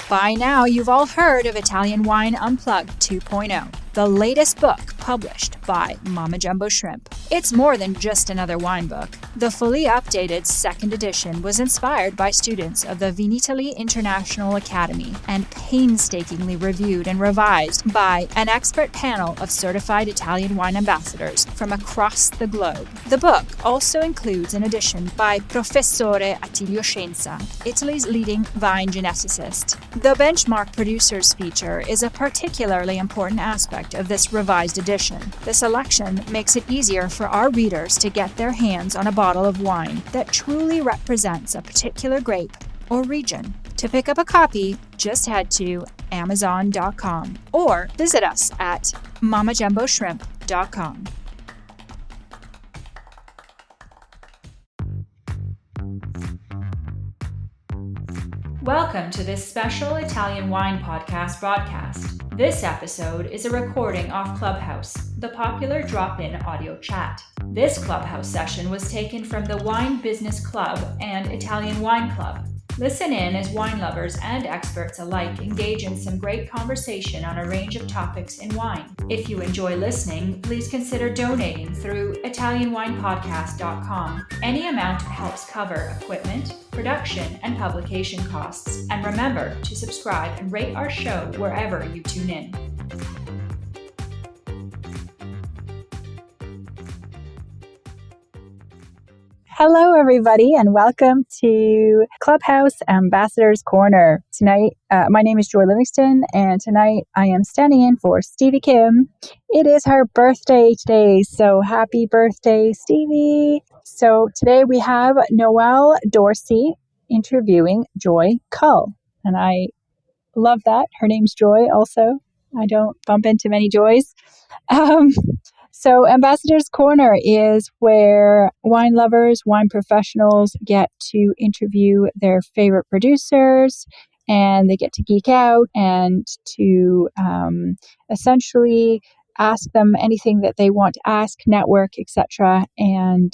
By now, you've all heard of Italian Wine Unplugged 2.0, the latest book published by Mama Jumbo Shrimp. It's more than just another wine book. The fully updated second edition was inspired by students of the VinItaly International Academy and painstakingly reviewed and revised by an expert panel of certified Italian wine ambassadors from across the globe. The book also includes an edition by Professore Attilio Scienza, Italy's leading vine geneticist. The benchmark producers feature is a particularly important aspect of this revised edition. The selection makes it easier for our readers to get their hands on a bottle of wine that truly represents a particular grape or region. To pick up a copy, just head to Amazon.com or visit us at MamaJumboShrimp.com. Welcome to this special Italian wine podcast broadcast. This episode is a recording off Clubhouse, the popular drop-in audio chat. This Clubhouse session was taken from the Wine Business Club and Italian Wine Club. Listen in as wine lovers and experts alike engage in some great conversation on a range of topics in wine. If you enjoy listening, please consider donating through ItalianWinepodcast.com. Any amount helps cover equipment, production, and publication costs. And remember to subscribe and rate our show wherever you tune in. Hello, everybody, and welcome to Clubhouse Ambassador's Corner. Tonight, my name is Joy Livingston, and tonight I am standing in for Stevie Kim. It is her birthday today, so happy birthday, Stevie. So today we have Noell Dorsey interviewing Joy Kull, and I love that. Her name's Joy also. I don't bump into many Joys. So Ambassador's Corner is where wine lovers, wine professionals get to interview their favorite producers, and they get to geek out and to essentially ask them anything that they want to ask, network, etc. And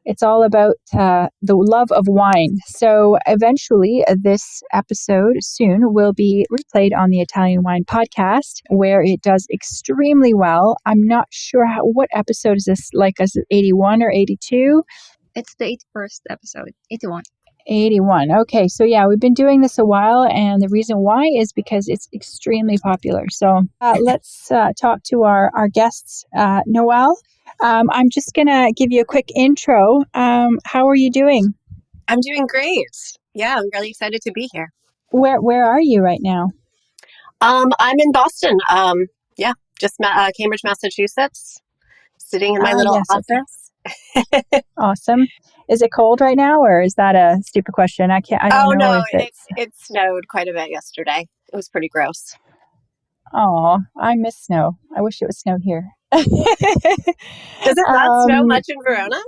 it's all about the love of wine. So eventually this episode soon will be replayed on the Italian Wine Podcast, where it does extremely well. I'm not sure what episode is this, like, is it 81 or 82? It's the 81st episode, 81. 81. Okay, so yeah, we've been doing this a while, and the reason why is because it's extremely popular. So let's talk to our guests. Noell, I'm just going to give you a quick intro. How are you doing? I'm doing great. Yeah, I'm really excited to be here. Where are you right now? I'm in Boston. Just Cambridge, Massachusetts, sitting in my little office. Okay. Awesome. Is it cold right now, or is that a stupid question? I don't know if it snowed quite a bit yesterday. It was pretty gross. Oh, I miss snow. I wish it would snow here. Does it not snow much in Verona?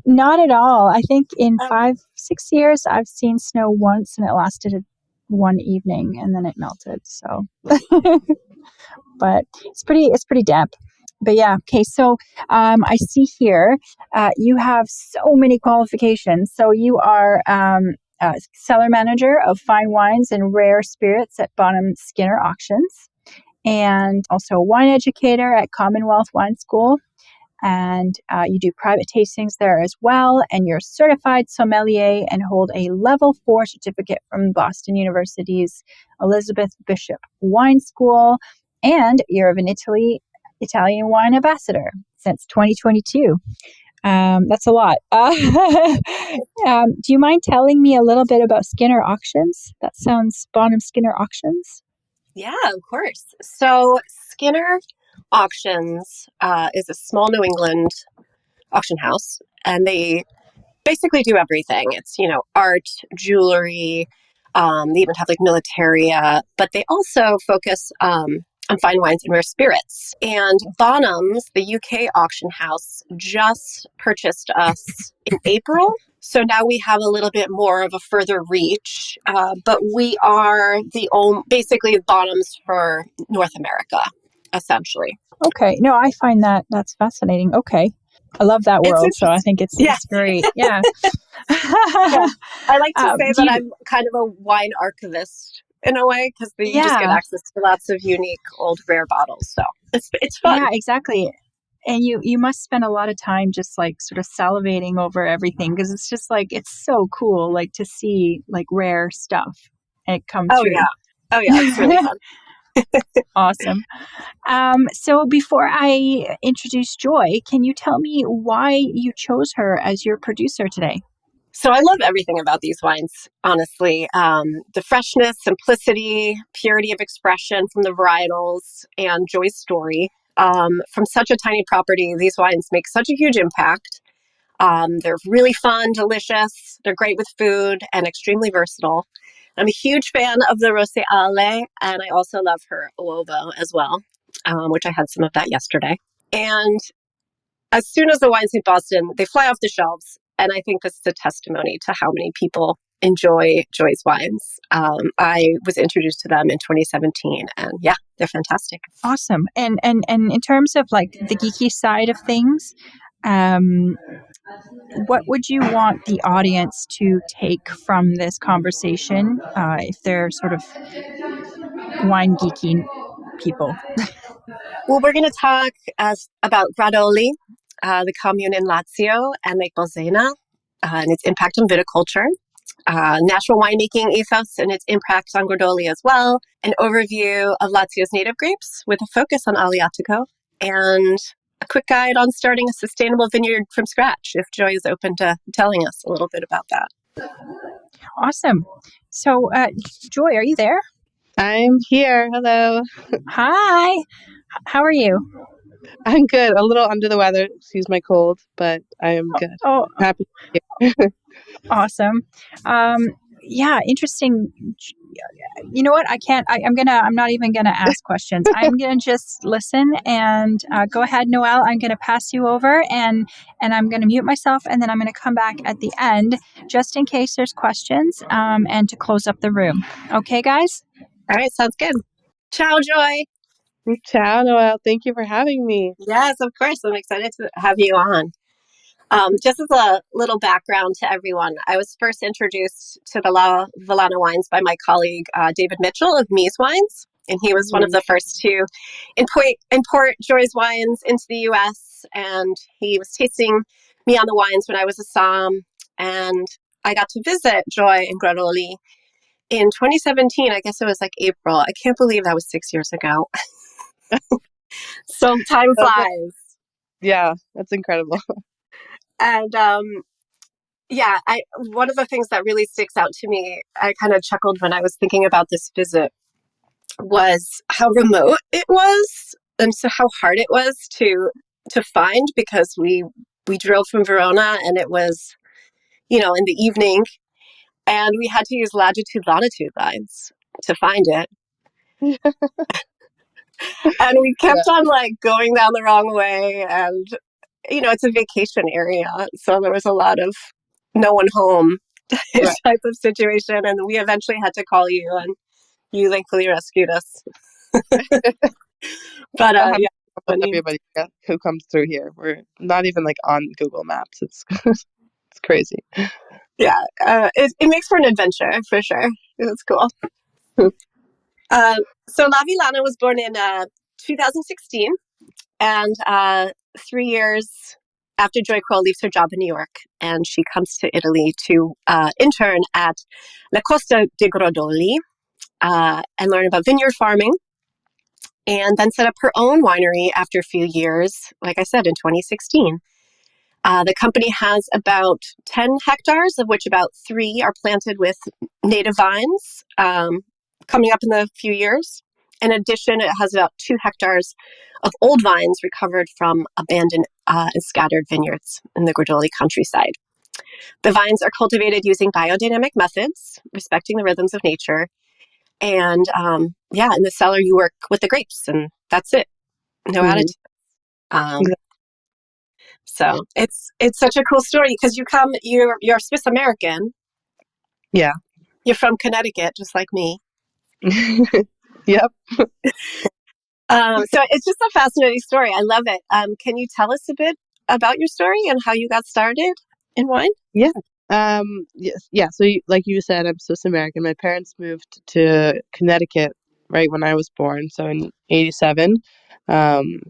Not at all. I think in 5-6 years I've seen snow once, and it lasted one evening, and then it melted. So, but it's pretty damp. But yeah, okay, so I see here you have so many qualifications. So you are Cellar Manager of Fine Wines and Rare Spirits at Bonham Skinner Auctions, and also a Wine Educator at Commonwealth Wine School. And you do private tastings there as well. And you're certified sommelier and hold a level 4 certificate from Boston University's Elizabeth Bishop Wine School. And you're of VinItaly Italian Wine Ambassador since 2022. That's a lot. Do you mind telling me a little bit about Skinner Auctions? That sounds Bonham Skinner Auctions. Yeah, of course. So Skinner Auctions is a small New England auction house, and they basically do everything. It's, art, jewelry. They even have like militaria, but they also focus on fine wines and rare spirits. And Bonham's, the UK auction house, just purchased us in April. So now we have a little bit more of a further reach, but we are basically Bonham's for North America, essentially. Okay. No, I find that's fascinating. Okay. I love that world, so I think it's great. Yeah. Yeah. I like to say that I'm kind of a wine archivist in a way because you just get Yeah. access to lots of unique old rare bottles. So it's fun. Yeah, exactly. And you must spend a lot of time just like sort of salivating over everything because it's just like it's so cool like to see like rare stuff and it come Oh through. yeah, it's really fun. Awesome. So before I introduce Joy, can you tell me why you chose her as your producer today? So I love everything about these wines, honestly. The freshness, simplicity, purity of expression from the varietals, and Joy's story. From such a tiny property, these wines make such a huge impact. They're really fun, delicious. They're great with food and extremely versatile. I'm a huge fan of the Roseale, and I also love her Uovo as well, which I had some of that yesterday. And as soon as the wines leave Boston, they fly off the shelves. And I think this is a testimony to how many people enjoy Joy's wines. I was introduced to them in 2017, and yeah, they're fantastic. Awesome. And in terms of like the geeky side of things, what would you want the audience to take from this conversation if they're sort of wine geeky people? Well, we're going to talk about Gradoli, the commune in Lazio, and Lake Bolsena, and its impact on viticulture, natural winemaking ethos and its impact on Gradoli as well, an overview of Lazio's native grapes with a focus on Aleatico, and a quick guide on starting a sustainable vineyard from scratch, if Joy is open to telling us a little bit about that. Awesome. So, Joy, are you there? I'm here. Hello. Hi. How are you? I'm good. A little under the weather. Excuse my cold, but I am good. Oh, Happy to be here. awesome. Yeah, interesting. You know what? I'm not even gonna ask questions. I'm gonna just listen and go ahead, Noelle. I'm gonna pass you over and I'm gonna mute myself and then I'm gonna come back at the end just in case there's questions and to close up the room. Okay, guys? All right, sounds good. Ciao, Joy. Ciao, Noel. Thank you for having me. Yes, of course. I'm excited to have you on. Just as a little background to everyone, I was first introduced to the La Villana wines by my colleague David Mitchell of Mies Wines, and he was one of the first to import Joy's wines into the U.S. And he was tasting me on the wines when I was a somm, and I got to visit Joy and Gradoli in 2017. I guess it was like April. I can't believe that was 6 years ago. So time flies. Yeah, that's incredible. And yeah, one of the things that really sticks out to me, I kind of chuckled when I was thinking about this visit, was how remote it was, and so how hard it was to find because we drove from Verona and it was, in the evening, and we had to use latitude longitude lines to find it. And we kept on like going down the wrong way, and it's a vacation area, so there was a lot of no one home type of situation, and we eventually had to call you, and you thankfully rescued us. But yeah, everybody who comes through here, we're not even like on Google Maps. It's it's crazy. Yeah, it makes for an adventure for sure. It's cool. So La Villana was born in 2016, and 3 years after Joy Kull leaves her job in New York, and she comes to Italy to intern at La Costa di Grodoli and learn about vineyard farming, and then set up her own winery after a few years, like I said, in 2016. The company has about 10 hectares, of which about 3 are planted with native vines coming up in the few years. In addition, it has about 2 hectares of old vines recovered from abandoned and scattered vineyards in the Grodoli countryside. The vines are cultivated using biodynamic methods, respecting the rhythms of nature. And in the cellar, you work with the grapes, and that's it. No attitude. So it's such a cool story because you're Swiss American. Yeah. You're from Connecticut, just like me. Yep. So it's just a fascinating story. I love it. Can you tell us a bit about your story and how you got started in wine? Yeah. Yes, yeah. So, like you said, I'm Swiss American. My parents moved to Connecticut right when I was born, so in '87. Um,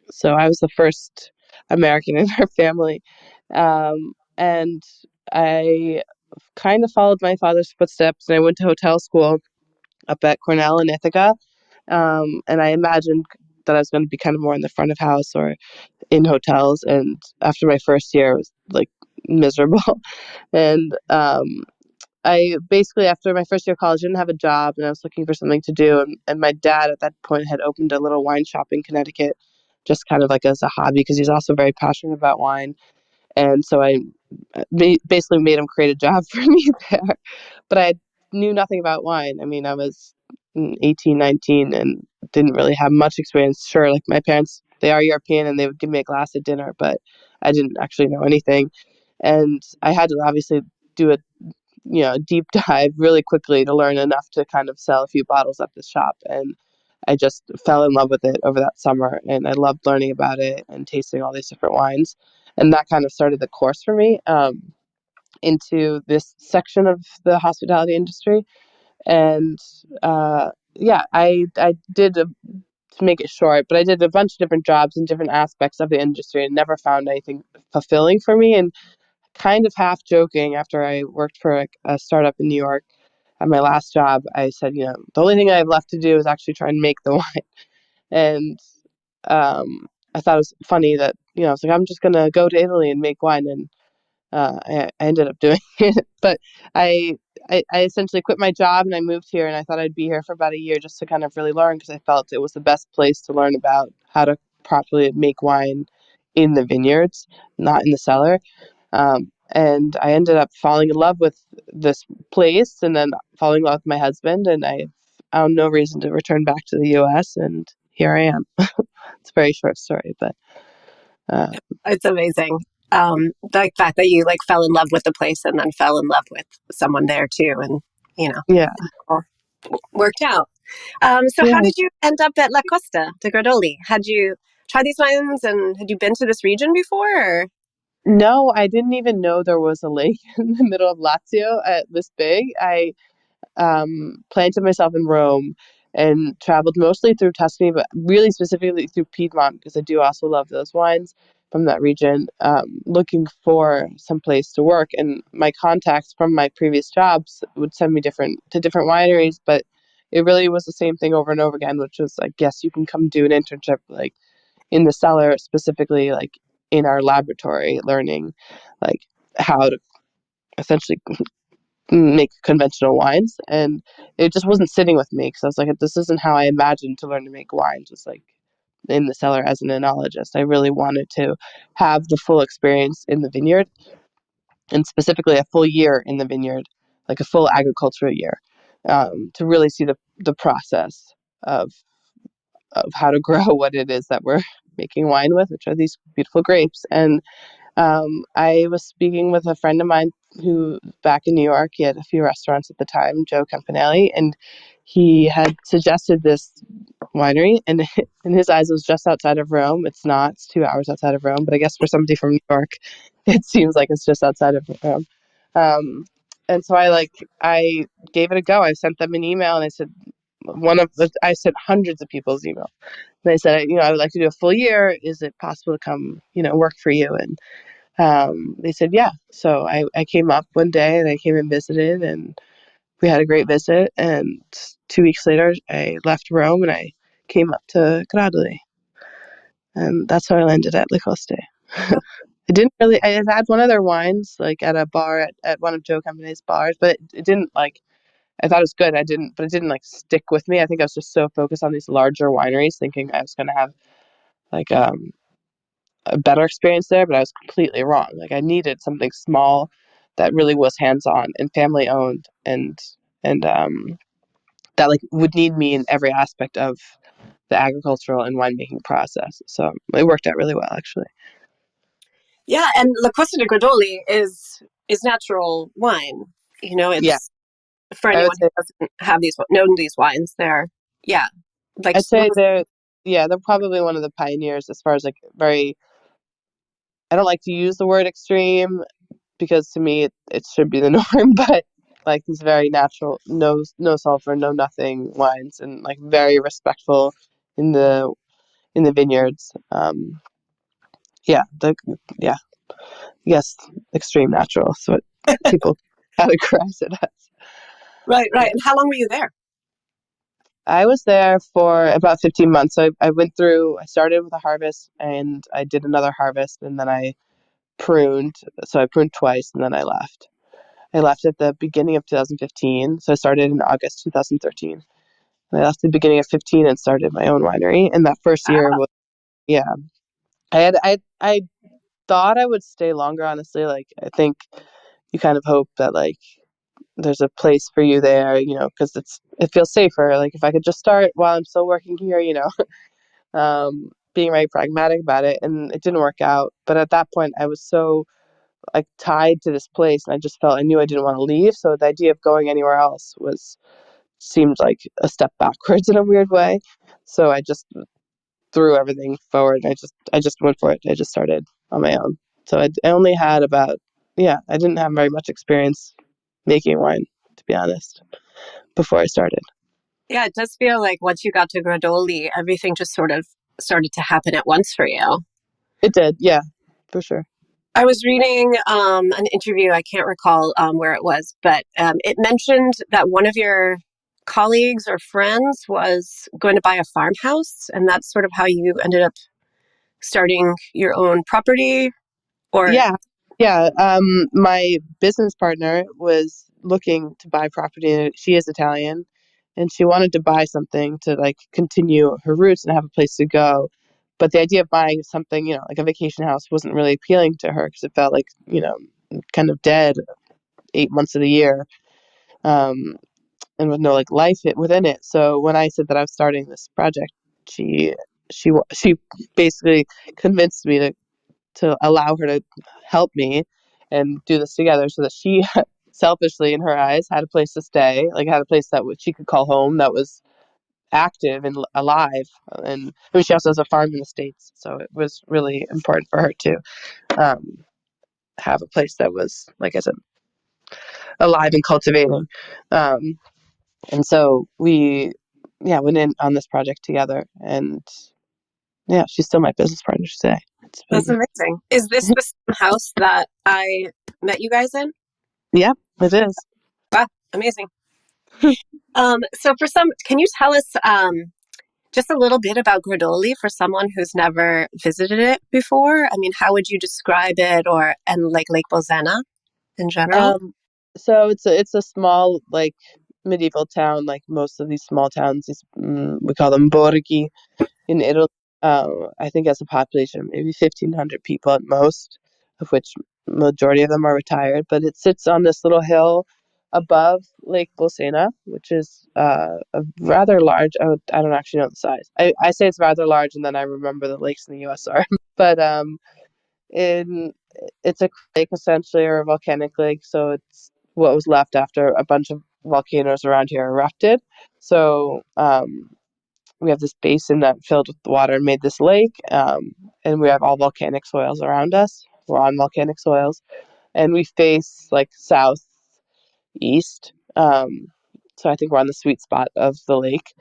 so I was the first American in our family, and I kind of followed my father's footsteps, and I went to hotel school up at Cornell in Ithaca. And I imagined that I was going to be kind of more in the front of house or in hotels. And after my first year, it was like miserable. And I basically, after my first year of college, didn't have a job and I was looking for something to do. And my dad at that point had opened a little wine shop in Connecticut, just kind of like as a hobby, because he's also very passionate about wine. And so I basically made him create a job for me there. But I knew nothing about wine. I mean, I was 18, 19 and didn't really have much experience. Sure, like my parents, they are European and they would give me a glass at dinner, but I didn't actually know anything. And I had to obviously do a deep dive really quickly to learn enough to kind of sell a few bottles at the shop. And I just fell in love with it over that summer, and I loved learning about it and tasting all these different wines. And that kind of started the course for me into this section of the hospitality industry. And yeah, I did to make it short, but I did a bunch of different jobs in different aspects of the industry and never found anything fulfilling for me. And kind of half joking, after I worked for a startup in New York at my last job, I said, the only thing I have left to do is actually try and make the wine. And I thought it was funny that, I was like, I'm just going to go to Italy and make wine. And I ended up doing it. But I, I essentially quit my job and I moved here, and I thought I'd be here for about a year just to kind of really learn, because I felt it was the best place to learn about how to properly make wine in the vineyards, not in the cellar. And I ended up falling in love with this place, and then falling in love with my husband, and I found no reason to return back to the US, and here I am. It's a very short story, but uh, It's amazing. The fact that you like fell in love with the place and then fell in love with someone there too, and you know, yeah. all worked out. So how Yeah. did you end up at La Costa de Gradoli? Had you tried these wines and had you been to this region before? Or? No, I didn't even know there was a lake in the middle of Lazio this big. I planted myself in Rome and traveled mostly through Tuscany, but really specifically through Piedmont, because I do also love those wines from that region, looking for some place to work. And my contacts from my previous jobs would send me to different wineries, but it really was the same thing over and over again, which was, I guess you can come do an internship like in the cellar, specifically like in our laboratory, learning like how to essentially make conventional wines. And it just wasn't sitting with me, because I was like, this isn't how I imagined to learn to make wine, just like in the cellar as an enologist. I really wanted to have the full experience in the vineyard, and specifically a full year in the vineyard, like a full agricultural year, to really see the process of how to grow what it is that we're making wine with, which are these beautiful grapes. And I was speaking with a friend of mine who, back in New York, he had a few restaurants at the time, Joe Campanelli, and he had suggested this winery, and in his eyes, it was just outside of Rome. It's not; it's 2 hours outside of Rome. But I guess for somebody from New York, it seems like it's just outside of Rome. And so I gave it a go. I sent them an email, and I said I sent hundreds of people's emails. And I said, I would like to do a full year. Is it possible to come, work for you? And they said, yeah. So I came up one day and I came and visited, and we had a great visit. And 2 weeks later, I left Rome and I came up to Gradoli. And that's how I landed at Le Coste. I had had one other wines, like at a bar at one of Joe Company's bars, but it didn't I thought it was good. But it didn't stick with me. I think I was just so focused on these larger wineries, thinking I was going to have like, a better experience there, but I was completely wrong. Like, I needed something small that really was hands-on and family owned, and that would need me in every aspect of the agricultural and winemaking process. So it worked out really well, actually. Yeah, and La Costa de Gradoli is natural wine. Yeah, It's for I would anyone who say doesn't have known these wines. They're yeah, like I'd say they're probably one of the pioneers as far as very. I don't like to use the word extreme, because to me it should be the norm, but like these very natural, no sulfur, no nothing wines, and like very respectful in the vineyards. Yeah, yeah, yes, extreme natural. So what people categorize it as. Right, right. Yeah. And how long were you there? I was there for about 15 months. So I started with a harvest and I did another harvest and then I pruned. So I pruned twice and then I left. I left at the beginning of 2015. So I started in August 2013. And I left at the beginning of 15 and started my own winery. And that first year was, yeah, I thought I would stay longer, honestly. Like, I think you kind of hope that like there's a place for you there, because it feels safer. Like if I could just start while I'm still working here, being very pragmatic about it, and it didn't work out. But at that point, I was so like tied to this place, and I knew I didn't want to leave. So the idea of going anywhere else seemed like a step backwards in a weird way. So I just threw everything forward. And I just went for it. I just started on my own. So I only had I didn't have very much experience making wine, to be honest, before I started. Yeah, it does feel like once you got to Gradoli, everything just sort of started to happen at once for you. It did, yeah, for sure. I was reading an interview, I can't recall where it was, but it mentioned that one of your colleagues or friends was going to buy a farmhouse, and that's sort of how you ended up starting your own property, or... Yeah, yeah. My business partner was looking to buy property, and she is Italian, and she wanted to buy something to like continue her roots and have a place to go. But the idea of buying something, like a vacation house, wasn't really appealing to her because it felt like, kind of dead 8 months of the year, um, and with no like life within it. So when I said that I was starting this project, she basically convinced me to allow her to help me and do this together so that she selfishly in her eyes had a place to stay, like had a place that she could call home, that was active and alive. And I mean, she also has a farm in the States, so it was really important for her to um, have a place that was, like I said, alive and cultivating. um, and so we went in on this project together, and she's still my business partner today. That's amazing. Is this the same house that I met you guys in? Yeah, it is. Wow, amazing. Can you tell us just a little bit about Gradoli for someone who's never visited it before? I mean, how would you describe it, and like Lake Bolsena in general? So it's a small like medieval town, like most of these small towns. We call them borghi in Italy. I think has a population of maybe 1,500 people at most, of which majority of them are retired. But it sits on this little hill above Lake Bolsena, which is a rather large. I don't actually know the size. I say it's rather large, and then I remember the lakes in the U.S. are. But in it's a lake essentially, or a volcanic lake. So it's what was left after a bunch of volcanoes around here erupted. So we have this basin that filled with water and made this lake, and we have all volcanic soils around us. We're on volcanic soils, and we face like southeast. So I think we're on the sweet spot of the lake,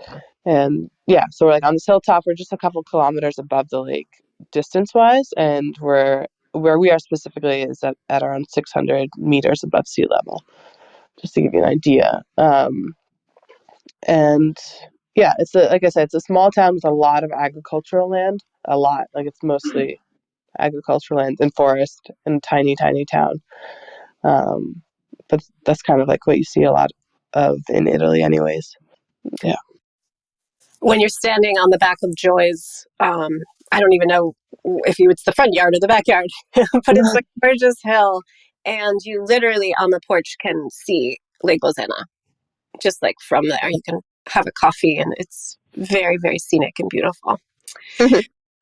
and so we're like on this hilltop. We're just a couple kilometers above the lake distance wise, and where we are specifically is at around 600 meters above sea level, just to give you an idea. And it's like I said, it's a small town with a lot of agricultural land. A lot, like it's mostly agricultural land and forest, and tiny, tiny town. But that's kind of like what you see a lot of in Italy, anyways. Yeah. When you're standing on the back of Joy's, I don't even know if it's the front yard or the backyard, but it's a gorgeous hill, and you literally on the porch can see Lake Bolsena, just like from there. You can have a coffee, and it's very, very scenic and beautiful.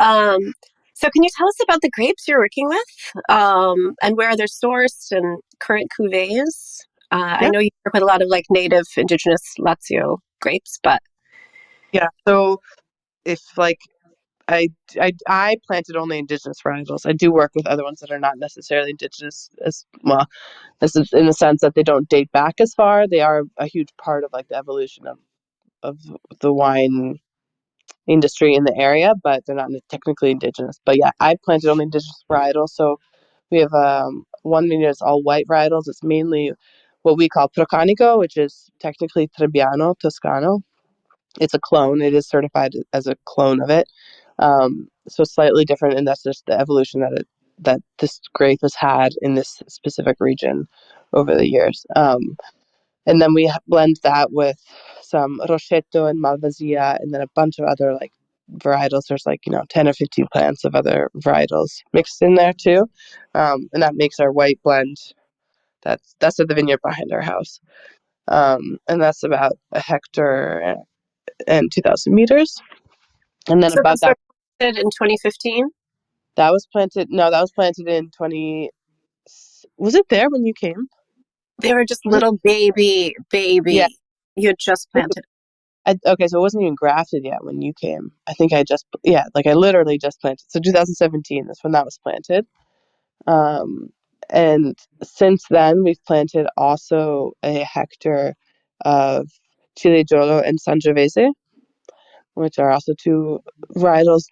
Um, so can you tell us about the grapes you're working with, and where they're sourced and current cuvées? I know you work with a lot of like native indigenous Lazio grapes, but Yeah. So if like I planted only indigenous varietals. I do work with other ones that are not necessarily indigenous as well. This is in the sense that they don't date back as far. They are a huge part of like the evolution of the wine industry in the area, but they're not technically indigenous. But yeah, I planted only indigenous varietals. So we have one vineyard that's all white varietals. It's mainly what we call Procanico, which is technically Trebbiano Toscano. It's a clone. It is certified as a clone of it. So slightly different, and that's just the evolution that this grape has had in this specific region over the years. And then we blend that with some Rosetto and Malvasia, and then a bunch of other like varietals. There's like 10 or 15 plants of other varietals mixed in there too, and that makes our white blend. That's at the vineyard behind our house, and that's about a hectare and 2,000 meters. And then So above those were that, planted in 2015. that was planted. No, that was planted in 20. Was it there when you came? They were just Was it? little baby. Yeah. You had just planted. Okay, so it wasn't even grafted yet when you came. I think I literally just planted. So 2017, that's when that was planted. And since then, we've planted also a hectare of Ciligiolo and Sangiovese, which are also two varietals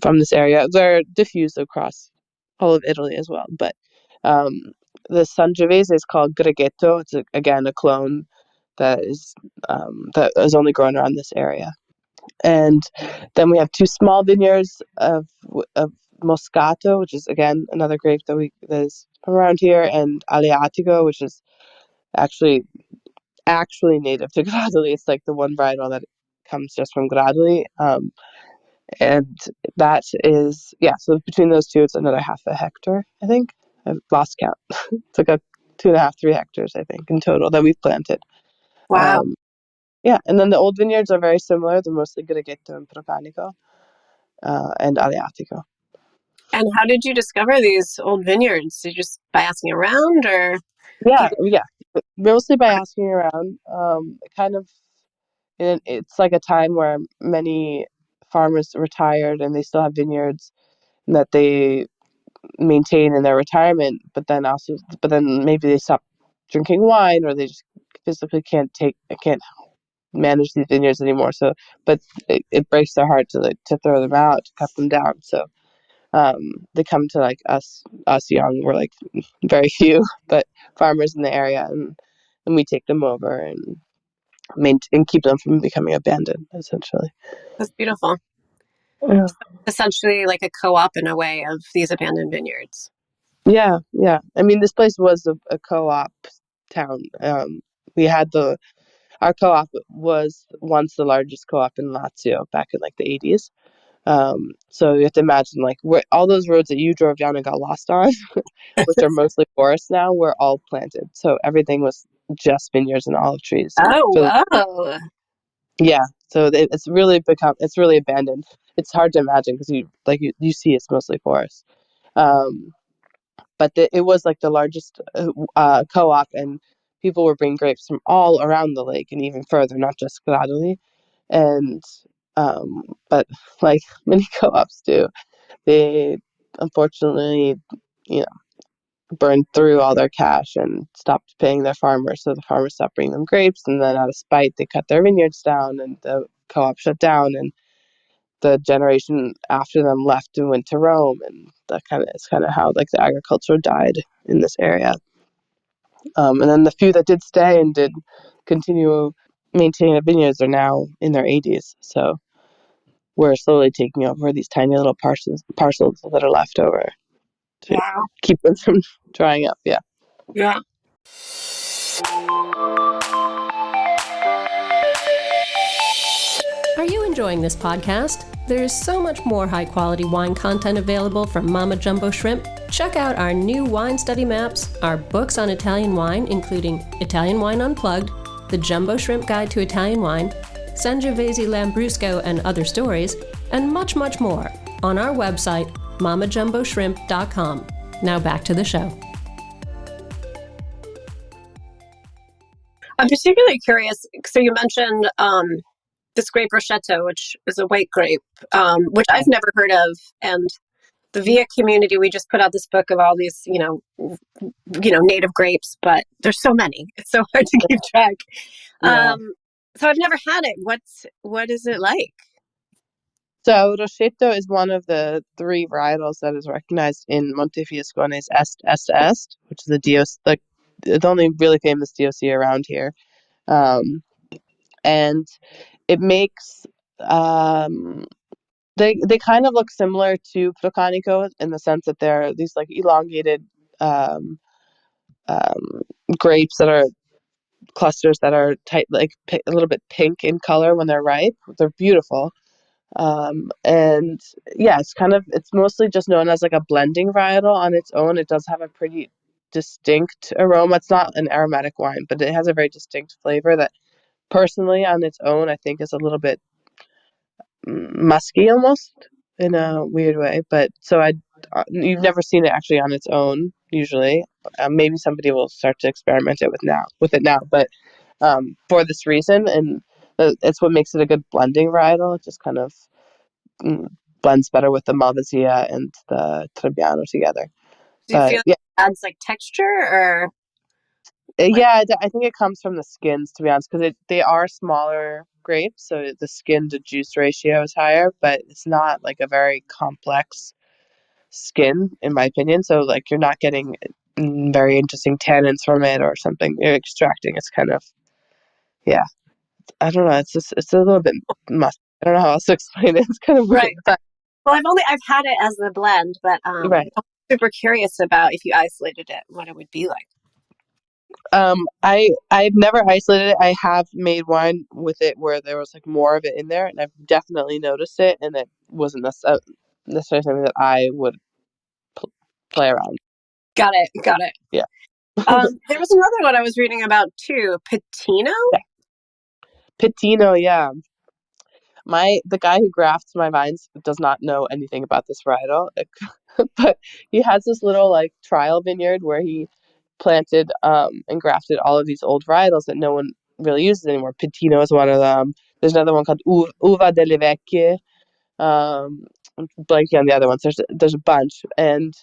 from this area. They're diffused across all of Italy as well. But the Sangiovese is called Greghetto. It's again a clone that is only grown around this area. And then we have two small vineyards of Moscato, which is again another grape that is from around here, and Aleatico, which is actually native to Gradoli. It's like the one varietal that comes just from Gradoli. And that is, so between those two, it's another half a hectare, I think. I've lost count. It's like 2.5, 3 hectares, I think, in total that we've planted. Wow. And then the old vineyards are very similar. They're mostly Greghetto and Procanico and Aleatico. And how did you discover these old vineyards? Did you just by asking around, or Yeah, people? yeah. Mostly by asking around. It's like a time where many farmers retired and they still have vineyards and that they maintain in their retirement, but then maybe they stop drinking wine or they just physically can't manage these vineyards anymore. So, but it breaks their heart to throw them out, to cut them down. So, they come to like us young. We're like very few, but farmers in the area, and we take them over and keep them from becoming abandoned, essentially. That's beautiful. Yeah. Essentially, like a co-op in a way of these abandoned vineyards. Yeah, yeah. I mean, this place was a co-op town. We had our co-op was once the largest co-op in Lazio back in like the 80s. So you have to imagine like where all those roads that you drove down and got lost on, which are mostly forests now, were all planted. So everything was just vineyards and olive trees. Oh. Yeah. So it's really abandoned. It's hard to imagine because you see it's mostly forest. But it was like the largest co-op, and people were bringing grapes from all around the lake and even further, not just Gradoli. And but like many co-ops do, they unfortunately, burned through all their cash and stopped paying their farmers. So the farmers stopped bringing them grapes, and then out of spite, they cut their vineyards down, and the co-op shut down. And the generation after them left and went to Rome, and it's kind of how like the agriculture died in this area. And then the few that did stay and did continue maintaining the vineyards are now in their 80s. So we're slowly taking over these tiny little parcels that are left over to Wow. keep them from drying up. Yeah. Yeah. Are you enjoying this podcast? There is so much more high-quality wine content available from Mama Jumbo Shrimp. Check out our new wine study maps, our books on Italian wine, including Italian Wine Unplugged, The Jumbo Shrimp Guide to Italian Wine, Sangiovese Lambrusco and Other Stories, and much, much more on our website, mamajumboshrimp.com. Now back to the show. I'm particularly curious. So you mentioned this grape Roshetto, which is a white grape, which I've never heard of. And the VIA community, we just put out this book of all these, native grapes, but there's so many. It's so hard to keep track. Yeah. So I've never had it. What is it like? So Rosetto is one of the 3 varietals that is recognized in Montefiascone's Est, which is the only really famous DOC around here. And it makes they kind of look similar to Procanico in the sense that they're these like elongated um, grapes that are clusters that are tight, like a little bit pink in color when they're ripe. They're beautiful. And yeah, it's mostly just known as like a blending varietal on its own. It does have a pretty distinct aroma. It's not an aromatic wine, but it has a very distinct flavor that personally on its own I think is a little bit musky almost in a weird way. But you've never seen it actually on its own usually. Maybe somebody will start to experiment with it now, but for this reason, and it's what makes it a good blending varietal. It just kind of blends better with the Malvasia and the Trebbiano together. Do you But feel it adds like texture or like? yeah, I think it comes from the skins, to be honest, because they are smaller grapes, so the skin to juice ratio is higher, but it's not like a very complex skin, in my opinion. So like you're not getting very interesting tannins from it or something you're extracting. It's kind of, yeah, I don't know. It's a little bit musky. I don't know how else to explain it. It's kind of weird, Right. but Well, I've had it as a blend, but right. I'm super curious about if you isolated it, what it would be like. I've never isolated it. I have made wine with it where there was like more of it in there, and I've definitely noticed it, and it wasn't necessarily something that I would play around. Got it. Yeah. There was another one I was reading about too, Patino. Yeah. Pitino, yeah. The guy who grafts my vines does not know anything about this varietal, but he has this little like trial vineyard where he planted and grafted all of these old varietals that no one really uses anymore. Pitino is one of them. There's another one called Uva delle Vecchie. I'm blanking on the other ones. There's a bunch, and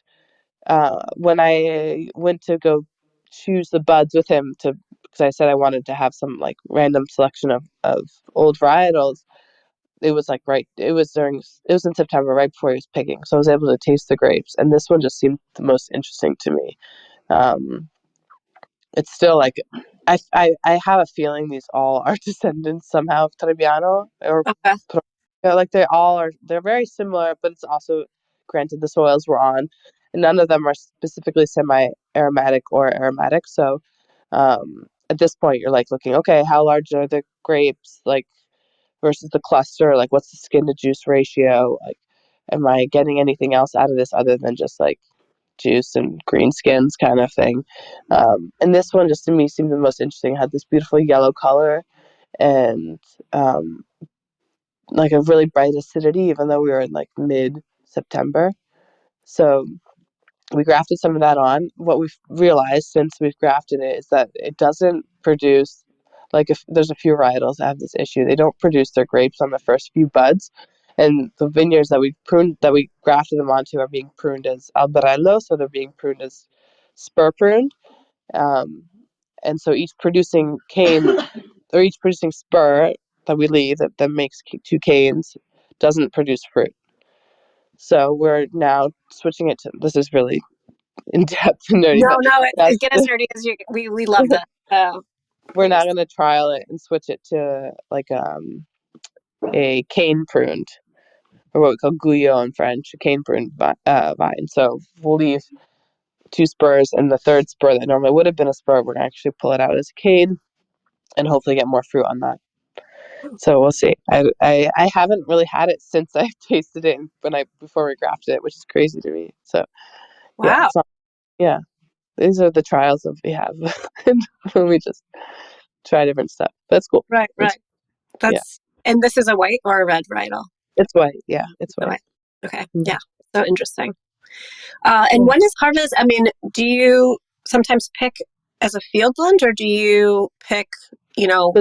when I went to go choose the buds with him because I said I wanted to have some like random selection of old varietals. It was like it was in September, right before he was picking, so I was able to taste the grapes, and this one just seemed the most interesting to me. It's still like I have a feeling these all are descendants somehow of Trebbiano or Okay. like they're very similar, but it's also granted the soils we're on, and none of them are specifically semi-aromatic or aromatic. So at this point, you're like looking, okay, how large are the grapes, like versus the cluster? Like, what's the skin to juice ratio? Like, am I getting anything else out of this other than just like juice and green skins kind of thing? And this one just to me seemed the most interesting. It had this beautiful yellow color and like a really bright acidity, even though we were in like mid-September. So we grafted some of that on. What we've realized since we've grafted it is that it doesn't produce, like if there's a few varietals that have this issue, they don't produce their grapes on the first few buds. And the vineyards that we grafted them onto are being pruned as albarello, so they're being pruned as spur pruned. And so each producing cane or each producing spur that we leave that makes 2 canes doesn't produce fruit. So we're now switching it to, this is really in depth and nerdy, No, but get as nerdy as you. We love that. we're Please. now going to trial it and switch it to like a cane pruned, or what we call guyot in French, a cane pruned vine. So we'll leave 2 spurs, and the third spur that normally would have been a spur, we're going to actually pull it out as a cane and hopefully get more fruit on that. So we'll see. I haven't really had it since I tasted it before we grafted it, which is crazy to me. So yeah, Wow. it's not, yeah. These are the trials that we have when we just try different stuff. That's cool. Right. Yeah, And this is a white or a red varietal? it's white. Yeah, it's A white. white. Okay. Mhm. Yeah. So interesting. And when is harvest? I mean, do you sometimes pick as a field blend, or do you pick? So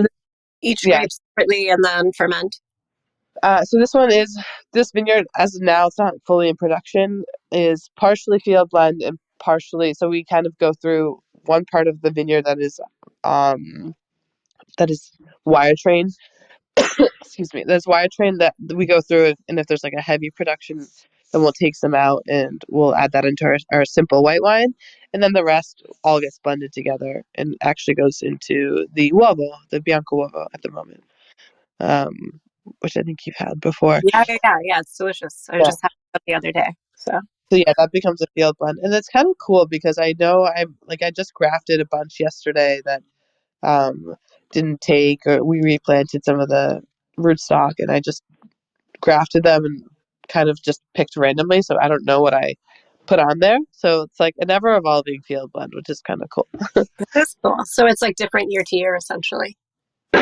each Yeah. grape separately and then ferment? So this vineyard, as of now, it's not fully in production, is partially field blend and partially. So we kind of go through one part of the vineyard that is wire trained. Excuse me. There's wire train that we go through it, and if there's like a heavy production, then we'll take some out and we'll add that into our simple white wine, and then the rest all gets blended together and actually goes into the uovo, the bianco uovo at the moment, which I think you've had before. Yeah. It's delicious. I Yeah. just had it the other day. So So yeah, that becomes a field blend, and it's kind of cool because I know I just grafted a bunch yesterday that um didn't take, or we replanted some of the rootstock, and I just grafted them and kind of just picked randomly, so I don't know what I put on there. So it's like an ever evolving field blend, which is kind of cool. that's cool. So it's like different year to year, essentially.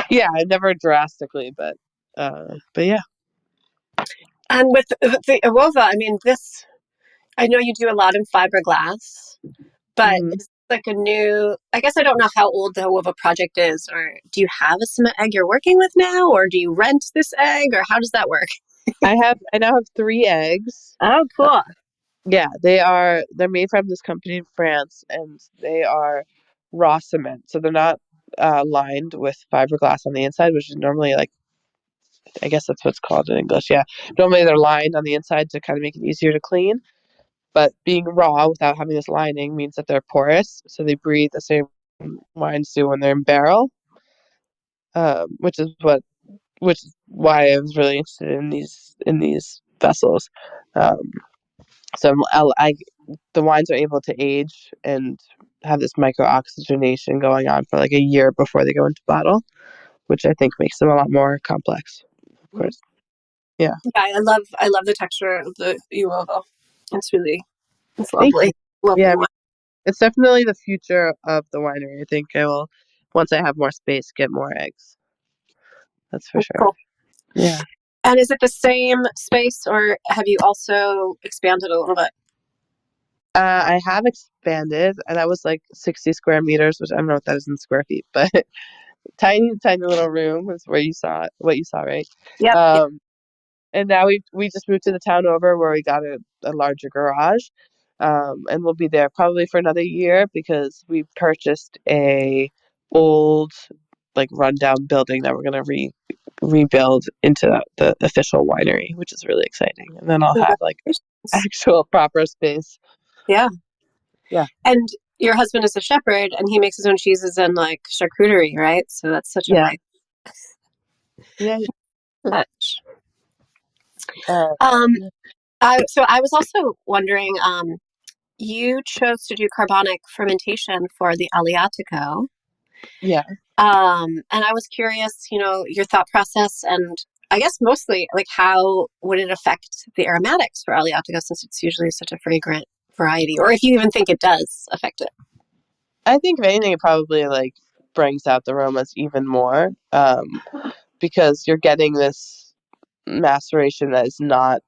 Yeah, never drastically, but yeah. And with the Avova, I mean, I know you do a lot in fiberglass, but Mhm. it's like a new, I guess I don't know how old the Avova project is, or do you have a cement egg you're working with now, or do you rent this egg, or how does that work? I now have 3 eggs. Oh, cool. Yeah, they're made from this company in France, and they are raw cement. So they're not lined with fiberglass on the inside, which is normally, like, I guess that's what's called in English. Yeah. Normally they're lined on the inside to kind of make it easier to clean. But being raw without having this lining means that they're porous, so they breathe the same wines do when they're in barrel, which is why I was really interested in these vessels. Um, so the wines are able to age and have this micro oxygenation going on for like a year before they go into bottle, which I think makes them a lot more complex. Of course, yeah. Yeah, I love the texture of the uovo. It's Thank you. lovely. Lovely Yeah, wine. it's definitely the future of the winery. I think I will, once I have more space, get more eggs. That's for sure. Cool. Yeah. And is it the same space, or have you also expanded a little bit? I have expanded, and that was like 60 square meters, which I don't know what that is in square feet, but tiny, tiny little room is where you saw it, what you saw, right? Yep. Um, and now we just moved to the town over where we got a larger garage, and we'll be there probably for another year because we purchased a old, like, rundown building that we're gonna rebuild into the official winery, which is really exciting. And then I'll have like Congratulations. actual proper space. Yeah. Yeah. And your husband is a shepherd, and he makes his own cheeses and like charcuterie, right? So that's such a Yeah. nice Yeah. touch. Uh, Um, so I was also wondering, you chose to do carbonic fermentation for the Aleatico. yeah. And I was curious, your thought process, and I guess mostly like how would it affect the aromatics for Aleatico, since it's usually such a fragrant variety, or if you even think it does affect it. I think if anything, it probably like brings out the aromas even more, because you're getting this maceration that is not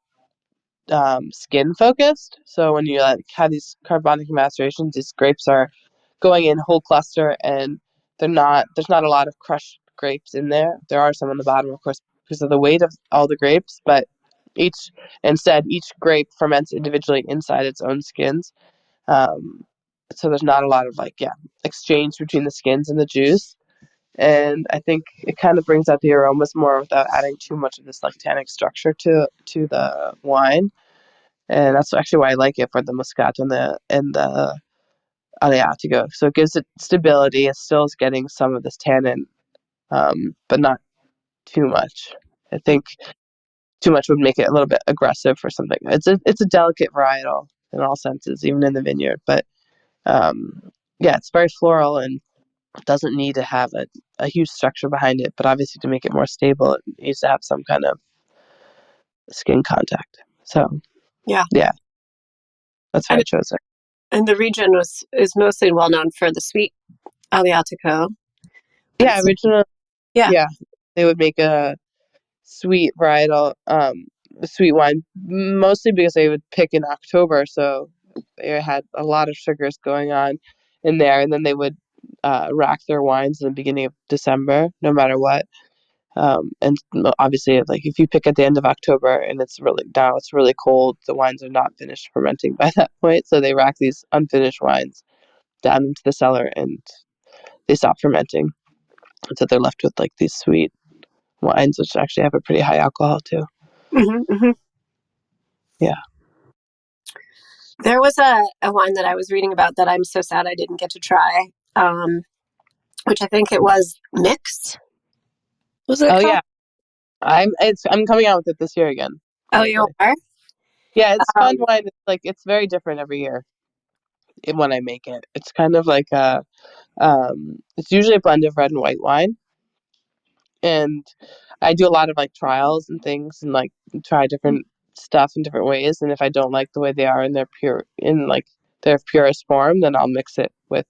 skin focused. So when you like have these carbonic macerations, these grapes are going in whole cluster, and there's not a lot of crushed grapes in there. There are some on the bottom, of course, because of the weight of all the grapes, but each grape ferments individually inside its own skins. Um, so there's not a lot of exchange between the skins and the juice. And I think it kind of brings out the aromas more without adding too much of this like tannic structure to the wine. And that's actually why I like it for the Moscato and the Aleatico. So it gives it stability. It still is getting some of this tannin, but not too much. I think too much would make it a little bit aggressive for something. It's a delicate varietal in all senses, even in the vineyard. But yeah, it's very floral and doesn't need to have a huge structure behind it. But obviously, to make it more stable, it needs to have some kind of skin contact. So Yeah. yeah, that's why I And chose it. and the region is mostly well known for the sweet Aleatico. Yeah, original. Yeah. Yeah, they would make a sweet varietal, sweet wine, mostly because they would pick in October, so they had a lot of sugars going on in there, and then they would rack their wines in the beginning of December, no matter what. And obviously, like if you pick at the end of October and it's really cold, the wines are not finished fermenting by that point. So they rack these unfinished wines down into the cellar and they stop fermenting. And so they're left with like these sweet wines, which actually have a pretty high alcohol too. Mm-hmm, mm-hmm. Yeah. There was a wine that I was reading about that I'm so sad I didn't get to try, which I think it was Mix. Was it Oh called? yeah. I'm coming out with it this year again. Oh, you Actually. are? Yeah, it's fun Um, wine. It's very different every year when I make it. It's kind of like it's usually a blend of red and white wine. And I do a lot of like trials and things and like try different stuff in different ways. And if I don't like the way they are in their purest form, then I'll mix it with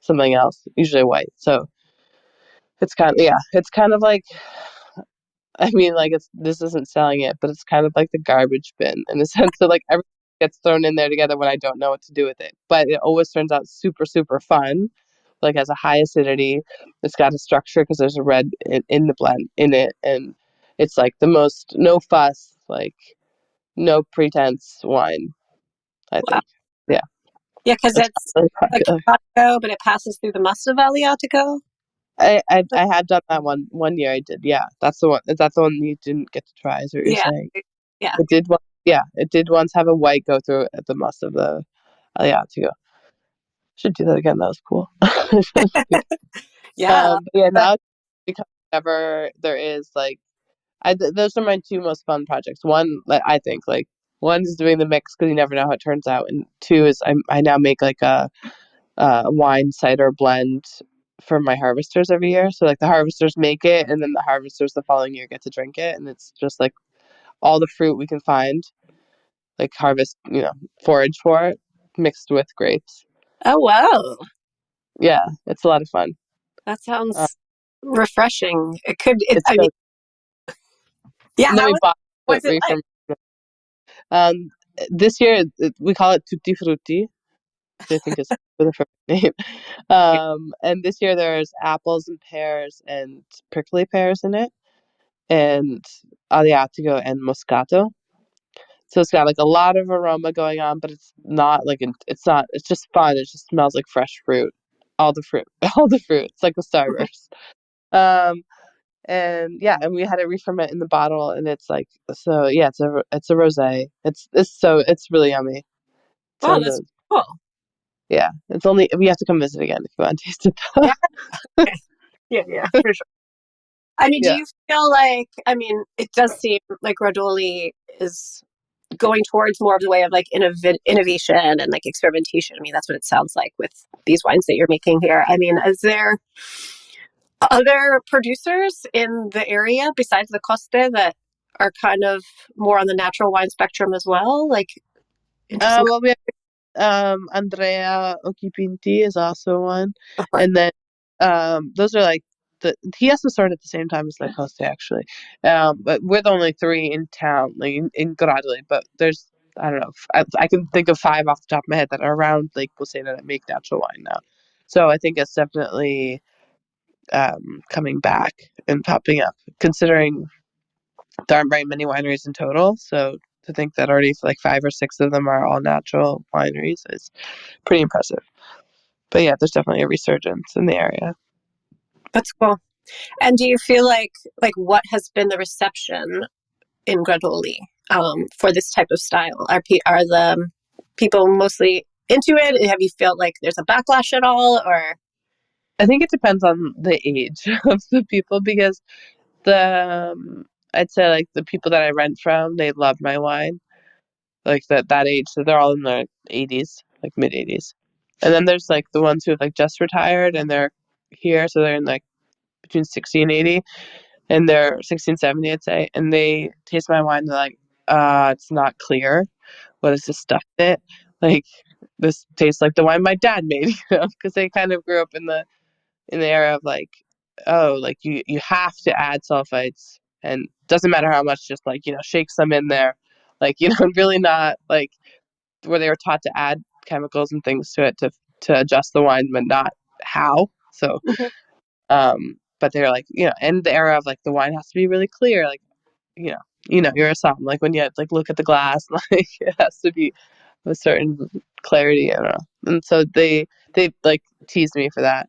something else, usually white. So it's kind of like, I mean, like this isn't selling it, but it's kind of like the garbage bin in the sense that like everything gets thrown in there together when I don't know what to do with it. But it always turns out super, super fun. Like has a high acidity. It's got a structure because there's a red in the blend in it, and it's like the most no fuss, like no pretense wine. I wow. think, yeah, Yeah, because it's it's really like popular. Adriatico, but it passes through the must of Adriatico. I had done that one year. I did, yeah. That's the one. Is that the one you didn't get to try? Is what you're Yeah, saying? yeah, It did. Yeah, it did once have a white go through at the must of the Aliatico. Should do that again. That was cool. yeah. But yeah, now it's become whenever there is like, those are my two most fun projects. One, like I think like one is doing the mix because you never know how it turns out, and two is I now make like a wine cider blend for my harvesters every year. So like the harvesters make it, and then the harvesters the following year get to drink it, and it's just like all the fruit we can find, like harvest, forage for it, mixed with grapes. Oh, wow. Yeah, it's a lot of fun. That Uh, sounds refreshing. It could, it's I mean, so, yeah, and then how we bought was it we like? from um this year we call it tutti frutti, which I think is for the first name. And this year there's apples and pears and prickly pears in it, and Aliatico and Moscato. So it's got like a lot of aroma going on, but it's not like it's not. It's just fun. It just smells like fresh fruit. All the fruit, all the fruit. It's like a starburst. Um, and yeah, and we had it re-ferment in the bottle, and it's like so. Yeah, it's a rosé. It's really yummy. It's Wow, one of that's those. cool. Yeah, it's only we have to come visit again if you want to taste it. Yeah, yeah, yeah, for sure. I mean, do Yeah. you feel like, I mean, it does seem like Rodoli is going towards more of the way of like innovation and like experimentation. I mean, that's what it sounds like with these wines that you're making here. I mean, is there other producers in the area besides the Coste that are kind of more on the natural wine spectrum as well? Like interesting. Well, we have Andrea Occhipinti is also one, Cohort. and then those are like he also started at the same time as Lacoste actually, but we're the only three in town, like in Gradley. But there's I don't know, I can think of five off the top of my head that are around Lake Bolsena that make natural wine now. So I think it's definitely coming back and popping up, considering there aren't very many wineries in total. So to think that already like five or six of them are all natural wineries is pretty impressive. But yeah, there's definitely a resurgence in the area. That's cool. And do you feel like what has been the reception in Gradoli for this type of style? Are the people mostly into it? Have you felt like there's a backlash at all, or? I think it depends on the age of the people because the I'd say like the people that I rent from, they love my wine. Like that age, so they're all in their 80s, like mid 80s. And then there's like the ones who have like just retired and they're here, so they're in like between 60 and 80, and they're 60 and 70, I'd say, and they taste my wine. They're like, it's not clear. What is this stuff in it? Like, this tastes like the wine my dad made, because they kind of grew up in the era of like, oh, like you have to add sulfites, and doesn't matter how much, just like shake some in there, like really not like where they were taught to add chemicals and things to it to adjust the wine, but not how. So, but they're like, in the era of like the wine has to be really clear, like, you're a som, like when you like look at the glass, like it has to be a certain clarity. I don't know. And so they like teased me for that.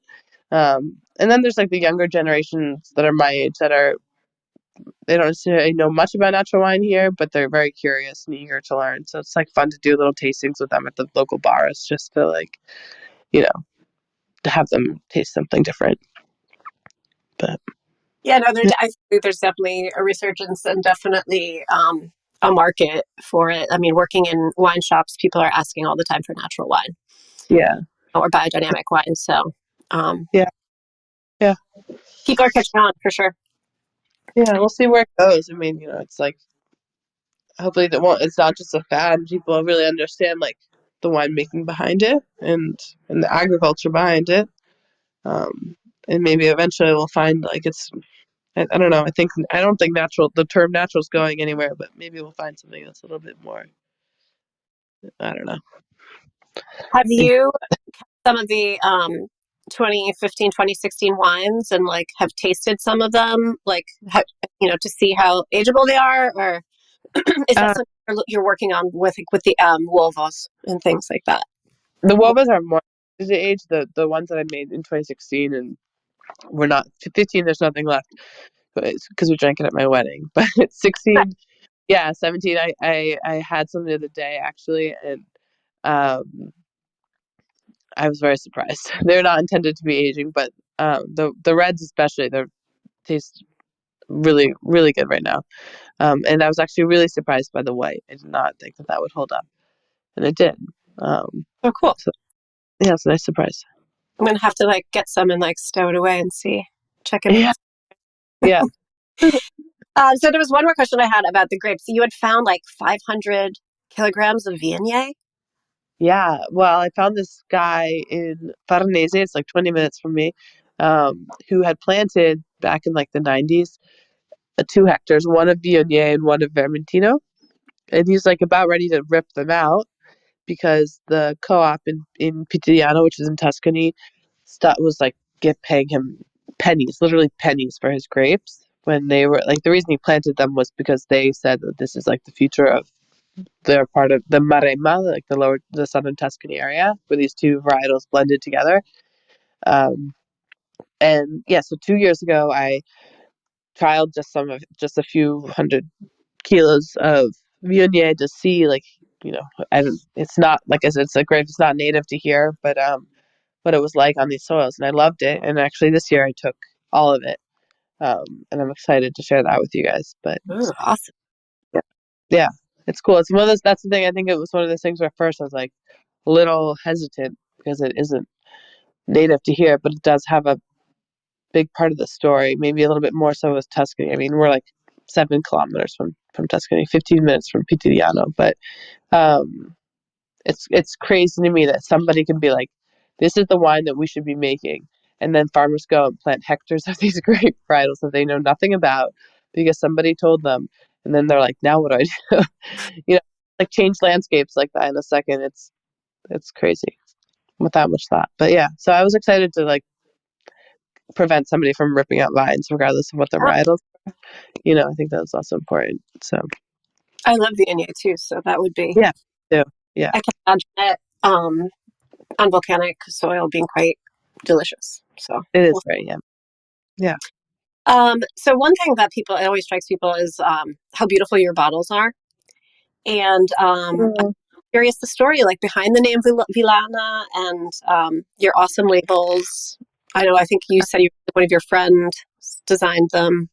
And then there's like the younger generations that are my age they don't necessarily know much about natural wine here, but they're very curious and eager to learn. So it's like fun to do little tastings with them at the local bars, just to like, to have them taste something different. But Yeah, no, I think there's definitely a resurgence and definitely a market for it. I mean, working in wine shops, people are asking all the time for natural wine, yeah, or biodynamic wine. So yeah, yeah, people are catching on for sure. yeah. We'll see where it goes. I mean, it's like hopefully it's not just a fad. People really understand like the winemaking behind it and the agriculture behind it. And maybe eventually we'll find like I don't know. I don't think the term natural is going anywhere, but maybe we'll find something that's a little bit more, I don't know. Have you some of the 2015, 2016 wines and like have tasted some of them, like, to see how ageable they are, or is that Uh, something you're working on with the Wolvos and things like that? the Wobas are more the age, the ones that I made in 2016, and we're not 15. There's nothing left because we drank it at my wedding. But 16, yeah, 17. I had some the other day actually, and I was very surprised. They're not intended to be aging, but the reds especially, they taste really really good right now. And I was actually really surprised by the white. I did not think that would hold up, and it did. Oh, cool. So yeah, it's a nice surprise. I'm gonna have to like get some and like stow it away and check it Yeah, out. yeah. So there was one more question I had about the grapes. You had found like 500 kilograms of Viognier. Yeah, well, I found this guy in Farnese, it's like 20 minutes from me, who had planted back in like the 90s 2 hectares, one of Viognier and one of Vermentino. And he's like about ready to rip them out because the co-op in Pitigliano, which is in Tuscany, was like paying him pennies, literally pennies for his grapes. When they were like, the reason he planted them was because they said that this is like the future of they're part of the Maremma, like the southern Tuscany area, where these two varietals blended together. And yeah, so 2 years ago, I trialed just a few hundred kilos of Viognier to see, like, it's not like as it's a grape, it's not native to here, but what it was like on these soils, and I loved it. And actually, this year I took all of it, and I'm excited to share that with you guys. But Oh, awesome. yeah, yeah, it's cool. It's one of those. That's the thing. I think it was one of those things where at first I was like a little hesitant because it isn't native to here, but it does have a big part of the story. Maybe a little bit more so with Tuscany. I mean, we're like 7 kilometers from Tuscany, 15 minutes from Pitigliano, but it's crazy to me that somebody can be like, this is the wine that we should be making, and then farmers go and plant hectares of these grape varietals that they know nothing about because somebody told them, and then they're like, now what do I do? Like change landscapes like that in a second. It's crazy with that much thought. But yeah, so I was excited to like prevent somebody from ripping out vines regardless of what the varietals are. I think that was also important. So I love Viognier too, so that would be. yeah, so, yeah, I can imagine it on volcanic soil being quite delicious. So it is very yeah. So one thing that it always strikes people is how beautiful your bottles are, and I'm curious the story like behind the name Villana and your awesome labels. I think you said one of your friends designed them.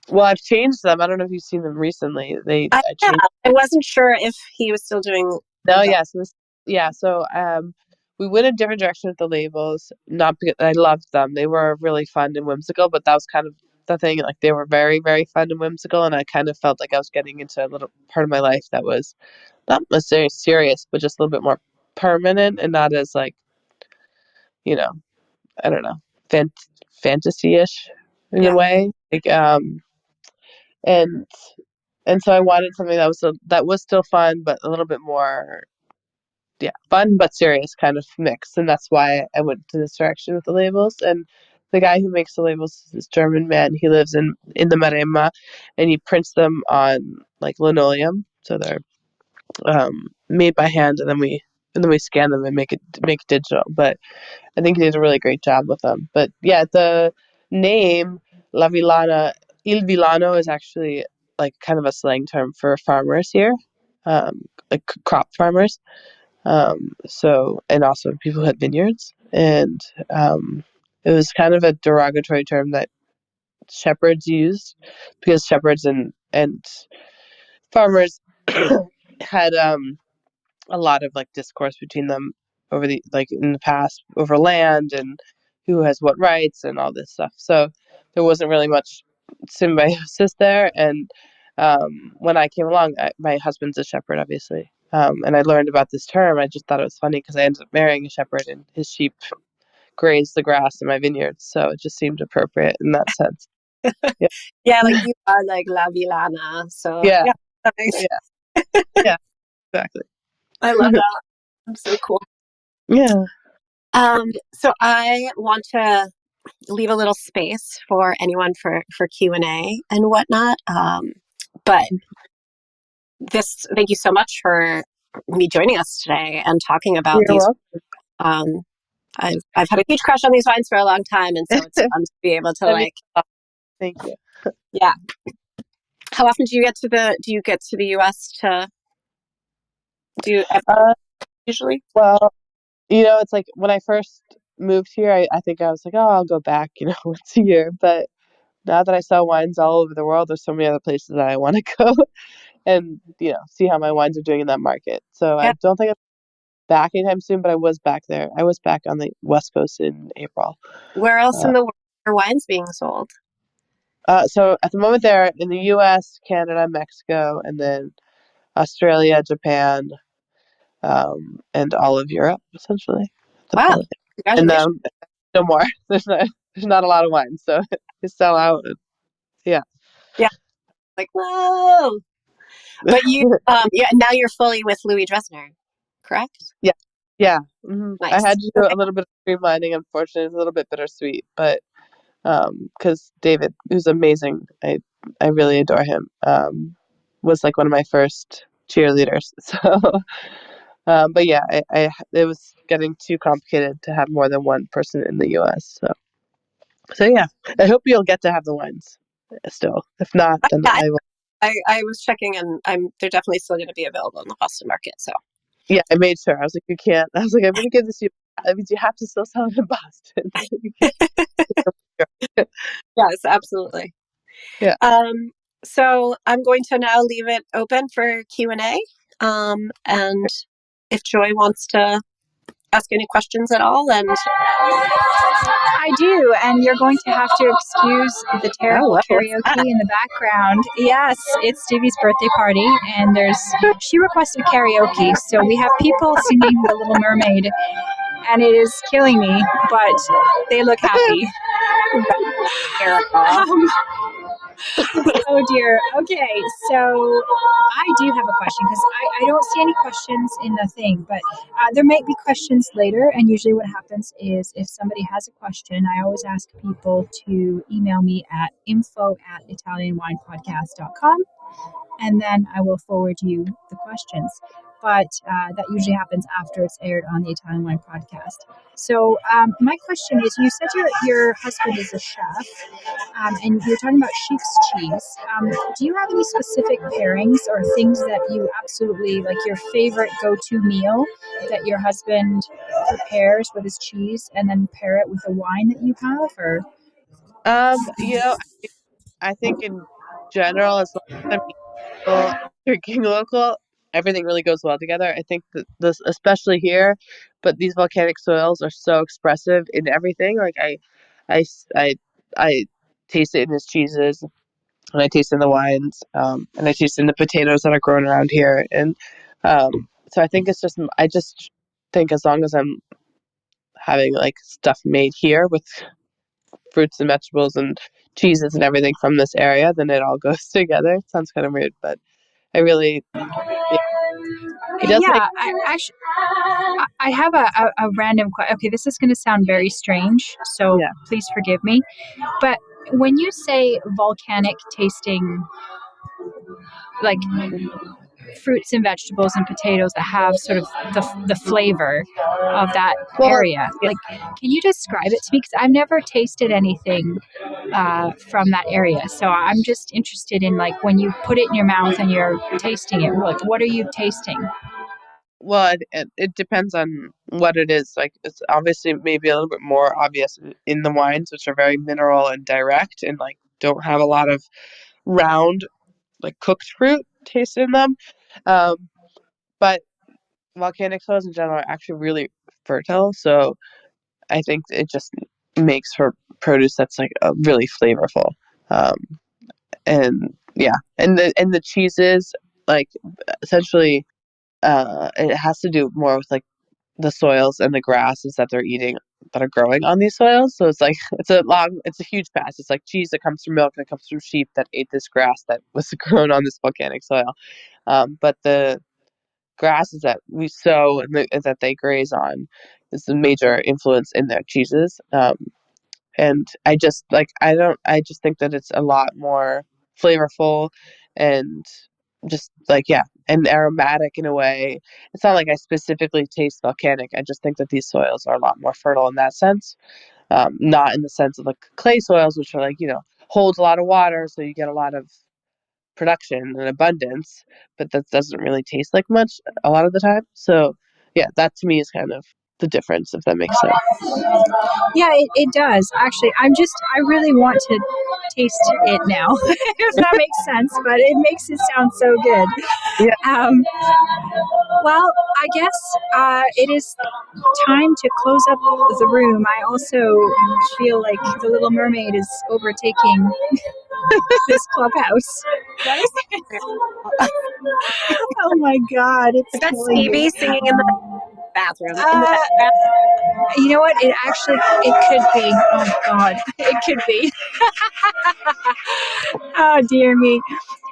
Well, I've changed them. I don't know if you've seen them recently. I Yeah, changed. I wasn't sure if he was still doing No, that. yeah. So we went a different direction with the labels. Not because I loved them; they were really fun and whimsical. But that was kind of the thing. Like they were very, very fun and whimsical, and I kind of felt like I was getting into a little part of my life that was not necessarily serious, but just a little bit more permanent and not as like you know, I don't know, fantasy-ish in a Yeah. way. Like and so I wanted something that was still fun, but a little bit more fun but serious kind of mix, and that's why I went to this direction with the labels. And the guy who makes the labels is this German man. He lives in the Maremma, and he prints them on like linoleum, so they're made by hand, and then we scan them and make it digital. But I think he did a really great job with them. But yeah, the name La Villana, Il Villano is actually like kind of a slang term for farmers here, like crop farmers. So, and also people who had vineyards. And it was kind of a derogatory term that shepherds used, because shepherds and farmers had a lot of like discourse between them over the like in the past over land and who has what rights and all this stuff. So there wasn't really much symbiosis there. And when I came along, my husband's a shepherd, obviously, and I learned about this term. I just thought it was funny because I ended up marrying a shepherd, and his sheep grazed the grass in my vineyard, so it just seemed appropriate in that sense. Yeah, Yeah, like you are like La Villana. So yeah, yeah, that makes yeah, yeah, exactly. I love that. I'm so cool. Yeah. So I want to leave a little space for anyone for Q&A and whatnot. But thank you so much for me joining us today and talking about You're these. welcome. I've had a huge crush on these wines for a long time, and so it's fun to be able to Thank you. yeah. How often do you get to the US to do usually? Well, it's like when I first moved here, I think I was like, oh, I'll go back, once a year. But now that I sell wines all over the world, there's so many other places that I want to go and, see how my wines are doing in that market. So Yeah. I don't think I'm back anytime soon, but I was back there. I was back on the West Coast in April. Where else in the world are wines being sold? So at the moment they're in the US, Canada, Mexico, and then Australia, Japan, and all of Europe, essentially. Wow. And Congratulations. no more. There's not a lot of wine, so they sell out. Yeah. Yeah. Like, whoa. But you, now you're fully with Louis Dressner, correct? Yeah. Yeah. Mm-hmm. I Nice. had to do a little bit of streamlining. Unfortunately, it's a little bit bittersweet, but because David, who's amazing, I really adore him, was like one of my first cheerleaders. So, but yeah, it was getting too complicated to have more than one person in the U.S. So yeah, I hope you'll get to have the wines still. If not, then Yeah, I will. I was checking, and they're definitely still going to be available in the Boston market. So Yeah, I made sure. I was like, you can't. I was like, I'm going to give this to you. That means you have to still sell it in Boston. You can't. yes, absolutely. Yeah. So I'm going to now leave it open for Q&A. And if Joy wants to ask any questions at all, and I do, and you're going to have to excuse the terrible karaoke in the background. Yes, it's Stevie's birthday party, and she requested karaoke, so we have people singing The Little Mermaid, and it is killing me, but they look happy. Oh dear. Okay, so I do have a question because I don't see any questions in the thing, but there might be questions later. And usually, what happens is if somebody has a question, I always ask people to email me at info@italianwinepodcast.com, and then I will forward you the questions. But that usually happens after it's aired on the Italian Wine Podcast. So my question is, you said your husband is a chef, and you're talking about sheep's cheese. Do you have any specific pairings or things that you absolutely like, your favorite go-to meal that your husband prepares with his cheese, and then pair it with a wine that you have? Or I think in general, as long as I'm eating local, drinking local, everything really goes well together. I think that this, especially here, but these volcanic soils are so expressive in everything. Like I, I, I taste it in his cheeses, and I taste it in the wines, and I taste it in the potatoes that are grown around here. And so I think I just think as long as I'm having like stuff made here with fruits and vegetables and cheeses and everything from this area, then it all goes together. It sounds kind of weird, but I really, yeah. Yeah, I have a random question. Okay, this is going to sound very strange, so please forgive me. But when you say volcanic tasting, like fruits and vegetables and potatoes that have sort of the flavor of that area, like, can you describe it to me? Because I've never tasted anything from that area, so I'm just interested in, like, when you put it in your mouth and you're tasting it, like, what are you tasting? Well, it depends on what it is. Like, it's obviously maybe a little bit more obvious in the wines, which are very mineral and direct and like don't have a lot of round, like cooked fruit taste in them. But volcanic soils in general are actually really fertile. So I think it just makes for produce that's like really flavorful. And the cheeses, like, essentially, it has to do more with like the soils and the grasses that they're eating that are growing on these soils. So it's like it's a huge pass. It's like cheese that comes from milk that comes from sheep that ate this grass that was grown on this volcanic soil. But the grasses that we sow and that they graze on is a major influence in their cheeses. And I just think that it's a lot more flavorful and just like, and aromatic in a way. It's not like I specifically taste volcanic. I just think that these soils are a lot more fertile in that sense. Not in the sense of like clay soils, which are like, hold a lot of water, so you get a lot of production and abundance, but that doesn't really taste like much a lot of the time. So that to me is kind of the difference, if that makes sense. Yeah, it does. Actually, I really want to taste it now, if that makes sense, but it makes it sound so good. Yeah. Well, I guess it is time to close up the room. I also feel like the Little Mermaid is overtaking this clubhouse. That is Oh my God, it's that's killing Stevie me. singing in the bathroom. You know what? It could be. Oh God, it could be. Oh dear me.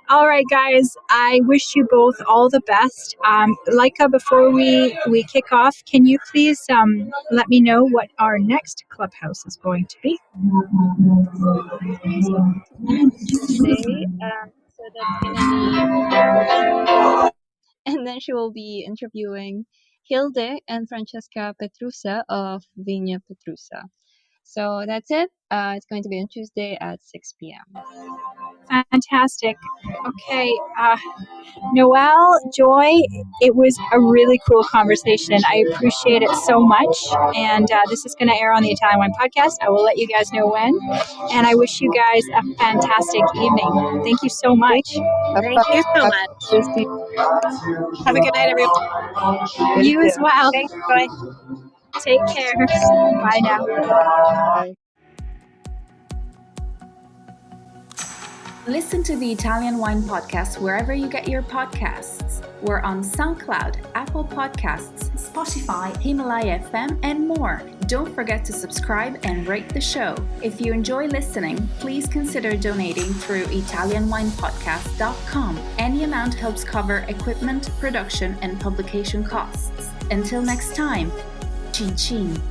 All right, guys. I wish you both all the best. Leica, before we kick off, can you please let me know what our next clubhouse is going to be? Today, so that's gonna be, and then she will be interviewing Hilde and Francesca Petrusa of Vigna Petrusa. So that's it. It's going to be on Tuesday at 6 p.m. Fantastic. Okay. Noelle, Joy, it was a really cool conversation. I appreciate it so much. And this is going to air on the Italian Wine Podcast. I will let you guys know when. And I wish you guys a fantastic evening. Thank you so much. Thank you so much. Have a good night, everyone. You as well. Thanks, Joy. Take care. Bye now. Bye. Listen to the Italian Wine Podcast wherever you get your podcasts. We're on SoundCloud, Apple Podcasts, Spotify, Himalaya FM, and more. Don't forget to subscribe and rate the show. If you enjoy listening, please consider donating through ItalianWinePodcast.com. Any amount helps cover equipment, production, and publication costs. Until next time, cin cin.